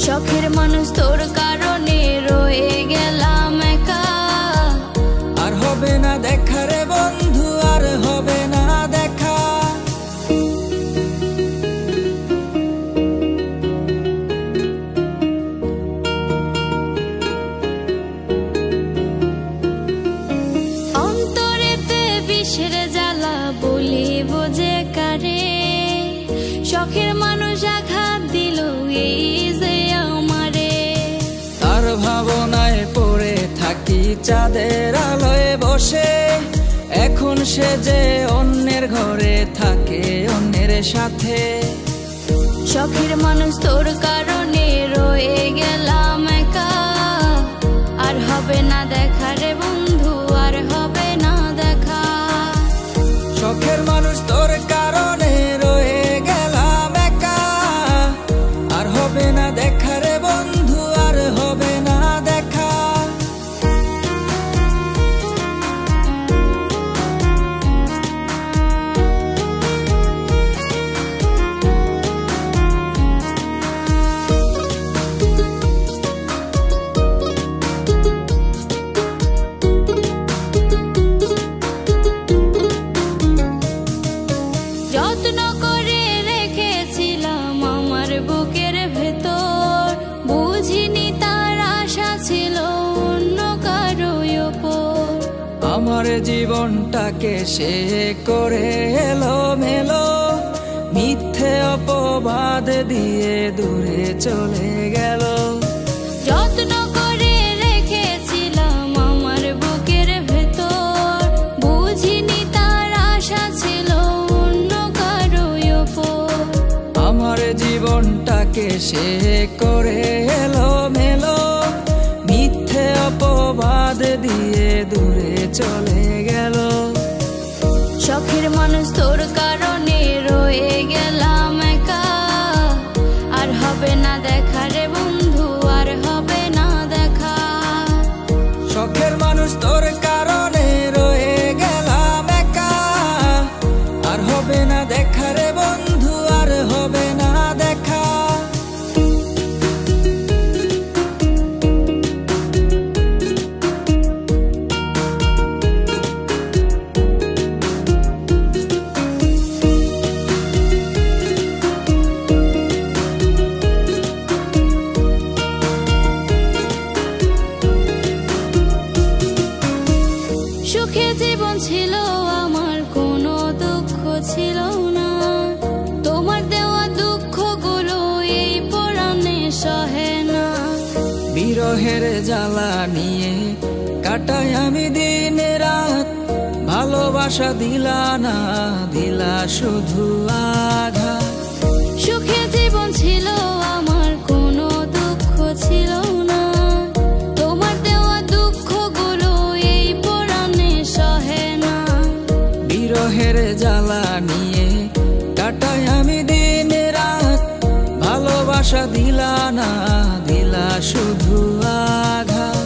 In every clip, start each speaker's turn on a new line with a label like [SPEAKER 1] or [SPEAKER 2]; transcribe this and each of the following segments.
[SPEAKER 1] শখের মানুষ তোর কারণে রয়ে গেলাম একা।
[SPEAKER 2] আর হবে না দেখা রে বন্ধু, আর হবে না দেখা।
[SPEAKER 1] অন্তরেতে বিষের জ্বালা বলিব যে কারে, শখের মানুষ আঘাত দিল এই যে আমারে।
[SPEAKER 2] তার ভাবনায় পড়ে থাকি চাঁদের আলোয় বসে, এখন সে যে অন্যের ঘরে থাকে অন্যের সাথে।
[SPEAKER 1] শখের মানুষ তোর কারণে রয়ে গেলাম একা। আর হবে না দেখা রে বন্ধু, আর হবে না দেখা।
[SPEAKER 2] শখের মানুষ তোর কারণে রয়ে গেলাম একা। আর হবে না দেখা রে বন্ধু, আর হবে না দেখা।
[SPEAKER 1] যত্ন করে রেখেছিলাম আমার বুকের ভেতর, বুঝিনি তার আশা ছিল অন্য কারো উপর।
[SPEAKER 2] আমার জীবনটাকে সে করে এলো মেলো, মিথ্যে অপবাদ দিয়ে দূরে চলে গেল।
[SPEAKER 1] যত্ন করে রেখেছিলাম আমার বুকের ভেতর, বুঝিনি তার আশা ছিল অন্য কারো উপর।
[SPEAKER 2] আমার জীবনটাকে সে করে এলো মেলো, মিথ্যে অপবাদ দিয়ে দূরে চলে গেল।
[SPEAKER 1] শখের মানুষ তোর কারণে রয়ে গেলাম একা। আর হবে না দেখা রে বন্ধু, আর হবে না দেখা।
[SPEAKER 2] শখের মানুষ তোর কারণে রয়ে গেলাম একা। আর হবে না দেখা রে বন্ধু, আর হবে না দেখা।
[SPEAKER 1] সুখে জীবন ছিল আমার, কোনো দুঃখ ছিল না। তোমার দেওয়া দুঃখগুলো এই পরাণে সহে না।
[SPEAKER 2] বিরহের জ্বালা নিয়ে কাটাই আমি দিন রাত, ভালোবাসা দিলা না, দিলা শুধু আঘাত।
[SPEAKER 1] সুখে জীবন ছিল আমার, কোনো দুঃখ ছিল না। তোমার দেওয়া দুঃখগুলো এই পরাণে সহে না।
[SPEAKER 2] বিরহের জ্বালা নিয়ে কাটাই আমি দিন রাত, ভালোবাসা দিলা না, দিলা শুধু আঘাত।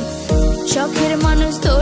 [SPEAKER 1] শখের মানুষ তোর